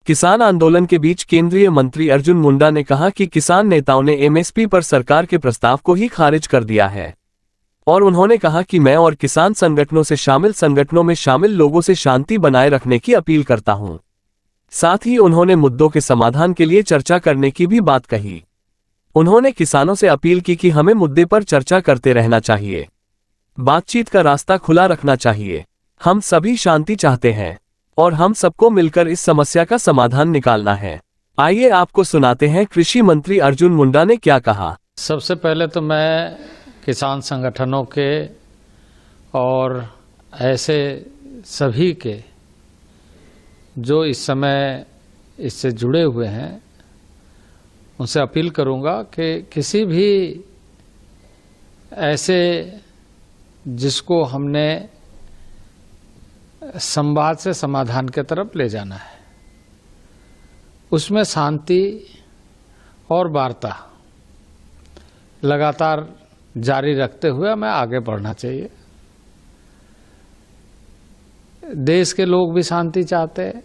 किसान आंदोलन के बीच केंद्रीय मंत्री अर्जुन मुंडा ने कहा कि किसान नेताओं ने एमएसपी पर सरकार के प्रस्ताव को ही खारिज कर दिया है और उन्होंने कहा कि मैं और किसान संगठनों में शामिल लोगों से शांति बनाए रखने की अपील करता हूं। साथ ही उन्होंने मुद्दों के समाधान के लिए चर्चा करने की भी बात कही। उन्होंने किसानों से अपील की कि हमें मुद्दे पर चर्चा करते रहना चाहिए, बातचीत का रास्ता खुला रखना चाहिए। हम सभी शांति चाहते हैं और हम सबको मिलकर इस समस्या का समाधान निकालना है। आइए आपको सुनाते हैं कृषि मंत्री अर्जुन मुंडा ने क्या कहा। सबसे पहले तो मैं किसान संगठनों के और ऐसे सभी के जो इस समय इससे जुड़े हुए हैं उनसे अपील करूंगा कि किसी भी ऐसे जिसको हमने संवाद से समाधान की तरफ ले जाना है, उसमें शांति और वार्ता लगातार जारी रखते हुए हमें आगे बढ़ना चाहिए। देश के लोग भी शांति चाहते हैं,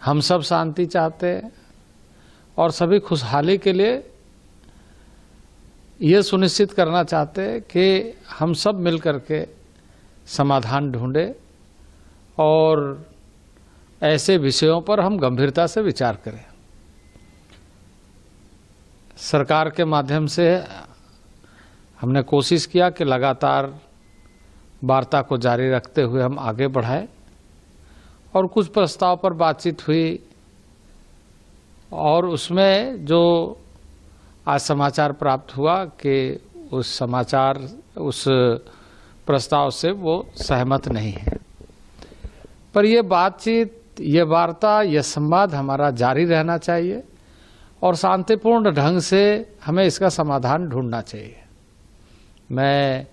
हम सब शांति चाहते हैं और सभी खुशहाली के लिए ये सुनिश्चित करना चाहते हैं कि हम सब मिलकर के समाधान ढूंढें और ऐसे विषयों पर हम गंभीरता से विचार करें। सरकार के माध्यम से हमने कोशिश किया कि लगातार वार्ता को जारी रखते हुए हम आगे बढ़ाएं और कुछ प्रस्ताव पर बातचीत हुई और उसमें जो आज समाचार प्राप्त हुआ कि उस प्रस्ताव से वो सहमत नहीं है। पर ये बातचीत, ये वार्ता, ये संवाद हमारा जारी रहना चाहिए और शांतिपूर्ण ढंग से हमें इसका समाधान ढूंढना चाहिए। मैं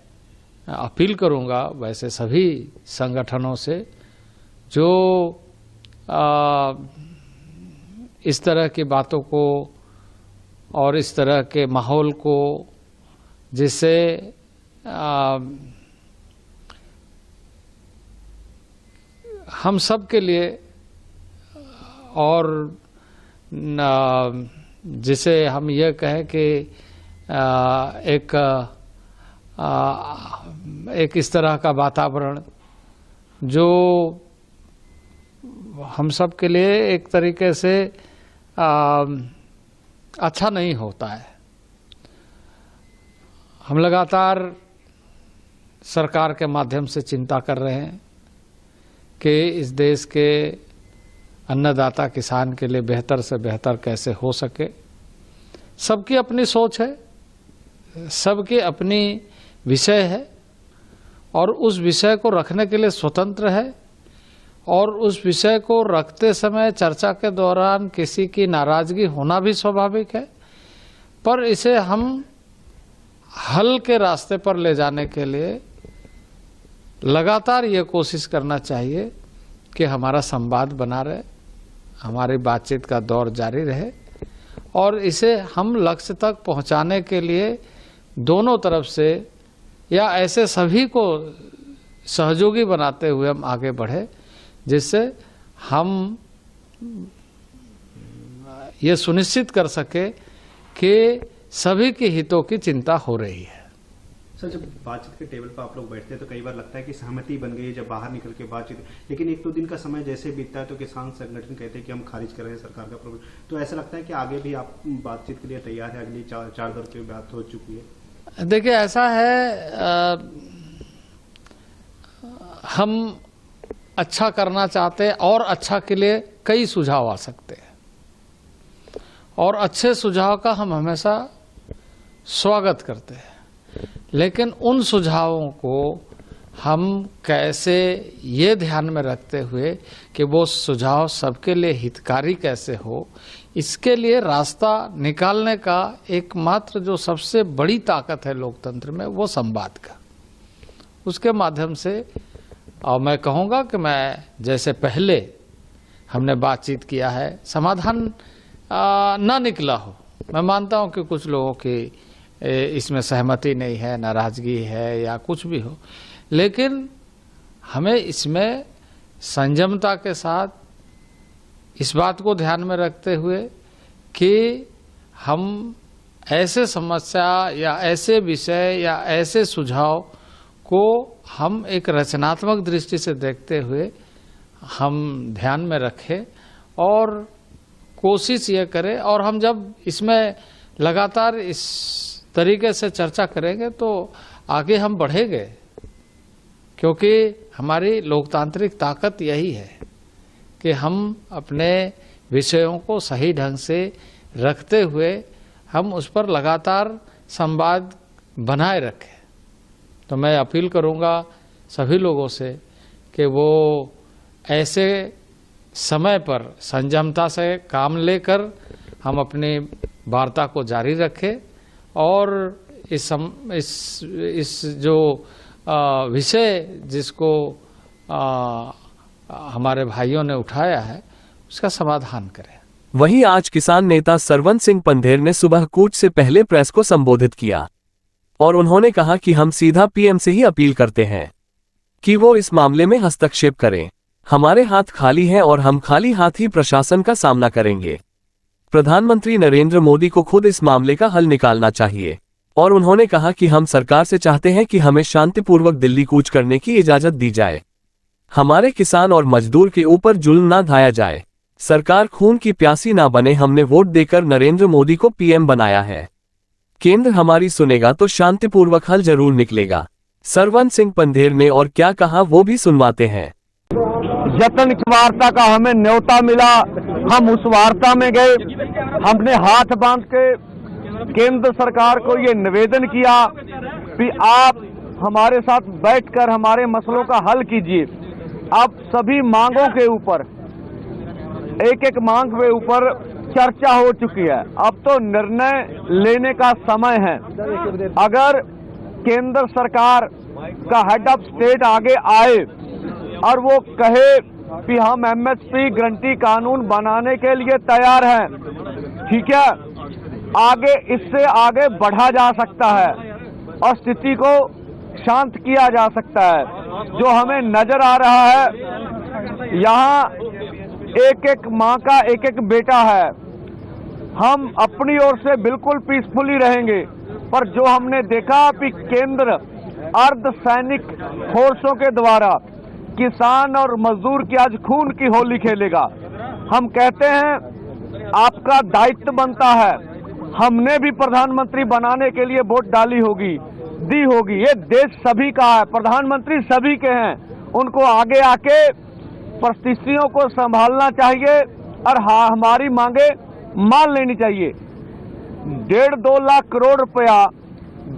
अपील करूंगा वैसे सभी संगठनों से जो इस तरह की बातों को और इस तरह के माहौल को जिससे हम सब के लिए और जिसे हम ये कहें कि एक इस तरह का वातावरण जो हम सब के लिए एक तरीके से अच्छा नहीं होता है। हम लगातार सरकार के माध्यम से चिंता कर रहे हैं कि इस देश के अन्नदाता किसान के लिए बेहतर से बेहतर कैसे हो सके। सबकी अपनी सोच है, सबकी अपनी विषय है और उस विषय को रखने के लिए स्वतंत्र है और उस विषय को रखते समय चर्चा के दौरान किसी की नाराजगी होना भी स्वाभाविक है। पर इसे हम हल के रास्ते पर ले जाने के लिए लगातार ये कोशिश करना चाहिए कि हमारा संवाद बना रहे, हमारी बातचीत का दौर जारी रहे और इसे हम लक्ष्य तक पहुंचाने के लिए दोनों तरफ से या ऐसे सभी को सहयोगी बनाते हुए हम आगे बढ़े, जिससे हम ये सुनिश्चित कर सके कि सभी के हितों की चिंता हो रही है। सर, जब बातचीत के टेबल पर आप लोग बैठते हैं तो कई बार लगता है कि सहमति बन गई जब बाहर निकल के बातचीत, लेकिन एक दो दिन का समय जैसे बीतता है तो किसान संगठन कहते हैं कि हम खारिज कर रहे हैं सरकार का प्रोग्राम। तो ऐसा लगता है कि आगे भी आप बातचीत के लिए तैयार है? अगली चार दौर की बात हो चुकी है। देखिए, ऐसा है, हम अच्छा करना चाहते हैं और अच्छा के लिए कई सुझाव आ सकते हैं और अच्छे सुझाव का हम हमेशा स्वागत करते हैं, लेकिन उन सुझावों को हम कैसे ये ध्यान में रखते हुए कि वो सुझाव सबके लिए हितकारी कैसे हो, इसके लिए रास्ता निकालने का एकमात्र जो सबसे बड़ी ताकत है लोकतंत्र में, वो संवाद का। उसके माध्यम से और मैं कहूँगा कि मैं जैसे पहले हमने बातचीत किया है, समाधान ना निकला हो, मैं मानता हूँ कि कुछ लोगों की इसमें सहमति नहीं है, नाराजगी है या कुछ भी हो, लेकिन हमें इसमें संयमता के साथ इस बात को ध्यान में रखते हुए कि हम ऐसे समस्या या ऐसे विषय या ऐसे सुझाव को हम एक रचनात्मक दृष्टि से देखते हुए हम ध्यान में रखें और कोशिश ये करें। और हम जब इसमें लगातार इस तरीके से चर्चा करेंगे तो आगे हम बढ़ेंगे, क्योंकि हमारी लोकतांत्रिक ताकत यही है कि हम अपने विषयों को सही ढंग से रखते हुए हम उस पर लगातार संवाद बनाए रखें। तो मैं अपील करूंगा सभी लोगों से कि वो ऐसे समय पर संयमता से काम लेकर हम अपनी वार्ता को जारी रखें और इस जो विषय जिसको हमारे भाइयों ने उठाया है उसका समाधान करें। वहीं आज किसान नेता सरवन सिंह पंधेर ने सुबह कूच से पहले प्रेस को संबोधित किया और उन्होंने कहा कि हम सीधा पीएम से ही अपील करते हैं कि वो इस मामले में हस्तक्षेप करें। हमारे हाथ खाली हैं और हम खाली हाथ ही प्रशासन का सामना करेंगे। प्रधानमंत्री नरेंद्र मोदी को खुद इस मामले का हल निकालना चाहिए और उन्होंने कहा कि हम सरकार से चाहते हैं कि हमें शांतिपूर्वक दिल्ली कूच करने की इजाजत दी जाए। हमारे किसान और मजदूर के ऊपर जुल्म ना ढाया जाए। सरकार खून की प्यासी ना बने। हमने वोट देकर नरेंद्र मोदी को पीएम बनाया है। केंद्र हमारी सुनेगा तो शांतिपूर्वक हल जरूर निकलेगा। सरवन सिंह पंधेर ने और क्या कहा वो भी सुनवाते हैं। जतन की वार्ता का हमें न्योता मिला, हम उस वार्ता में गए। हमने हाथ बांध के केंद्र सरकार को ये निवेदन किया कि आप हमारे साथ बैठकर हमारे मसलों का हल कीजिए। अब सभी मांगों के ऊपर एक एक मांग के ऊपर चर्चा हो चुकी है। अब तो निर्णय लेने का समय है। अगर केंद्र सरकार का हेड ऑफ स्टेट आगे आए और वो कहे कि हम एमएसपी गारंटी कानून बनाने के लिए तैयार हैं, ठीक है, आगे इससे आगे बढ़ा जा सकता है और स्थिति को शांत किया जा सकता है। जो हमें नजर आ रहा है यहाँ एक एक माँ का एक एक बेटा है। हम अपनी ओर से बिल्कुल पीसफुली रहेंगे, पर जो हमने देखा कि केंद्र अर्धसैनिक फोर्सों के द्वारा किसान और मजदूर की आज खून की होली खेलेगा। हम कहते हैं आपका दायित्व बनता है। हमने भी प्रधानमंत्री बनाने के लिए वोट डाली होगी, दी होगी। ये देश सभी का है, प्रधानमंत्री सभी के हैं। उनको आगे आके परिस्थितियों को संभालना चाहिए और हमारी मांगे मान लेनी चाहिए। 1.5-2 लाख करोड़ रुपया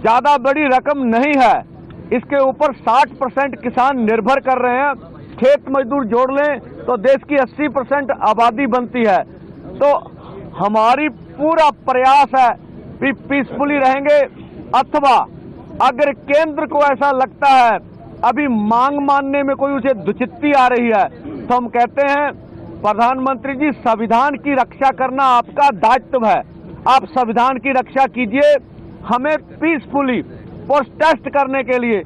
ज्यादा बड़ी रकम नहीं है। इसके ऊपर 60% किसान निर्भर कर रहे हैं। खेत मजदूर जोड़ लें तो देश की 80% आबादी बनती है। तो हमारी पूरा प्रयास है कि पीसफुली रहेंगे, अथवा अगर केंद्र को ऐसा लगता है अभी मांग मानने में कोई उसे दुचित्ती आ रही है, तो हम कहते हैं प्रधानमंत्री जी, संविधान की रक्षा करना आपका दायित्व है। आप संविधान की रक्षा कीजिए। हमें पीसफुली प्रोटेस्ट करने के लिए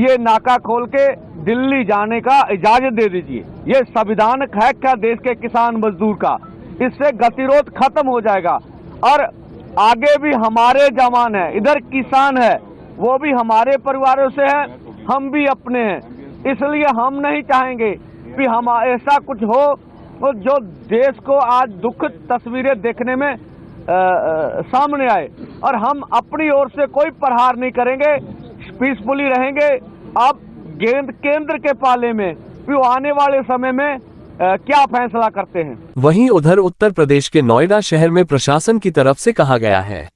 ये नाका खोल के दिल्ली जाने का इजाजत दे दीजिए। ये संविधान हक है देश के किसान मजदूर का। इससे गतिरोध खत्म हो जाएगा और आगे भी हमारे जवान है, इधर किसान है, वो भी हमारे परिवारों से है, हम भी अपने हैं। इसलिए हम नहीं चाहेंगे कि हम ऐसा कुछ हो तो जो देश को आज दुखद तस्वीरें देखने में सामने आए, और हम अपनी ओर से कोई प्रहार नहीं करेंगे, पीसफुली रहेंगे। अब केंद्र के पाले में फिर आने वाले समय में क्या फैसला करते हैं। वहीं उधर उत्तर प्रदेश के नोएडा शहर में प्रशासन की तरफ से कहा गया है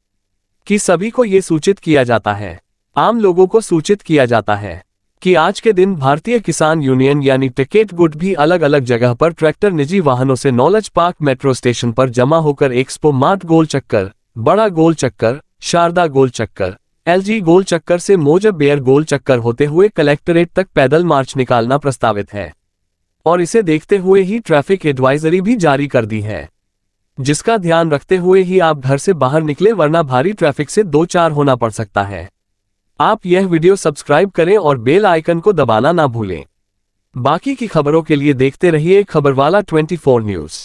कि सभी को ये सूचित किया जाता है, आम लोगों को सूचित किया जाता है कि आज के दिन भारतीय किसान यूनियन यानी टिकट गुट भी अलग अलग जगह पर ट्रैक्टर निजी वाहनों से नॉलेज पार्क मेट्रो स्टेशन पर जमा होकर एक्सपो मार्ट गोल चक्कर, बड़ा गोल चक्कर, शारदा गोल चक्कर, एलजी गोल चक्कर से मोजा बेयर गोल चक्कर होते हुए कलेक्टरेट तक पैदल मार्च निकालना प्रस्तावित है और इसे देखते हुए ही ट्रैफिक एडवाइजरी भी जारी कर दी है, जिसका ध्यान रखते हुए ही आप घर से बाहर निकले, वरना भारी ट्रैफिक से 2-4 होना पड़ सकता है। आप यह वीडियो सब्सक्राइब करें और बेल आइकन को दबाना ना भूलें। बाकी की खबरों के लिए देखते रहिए खबरवाला 24 न्यूज़।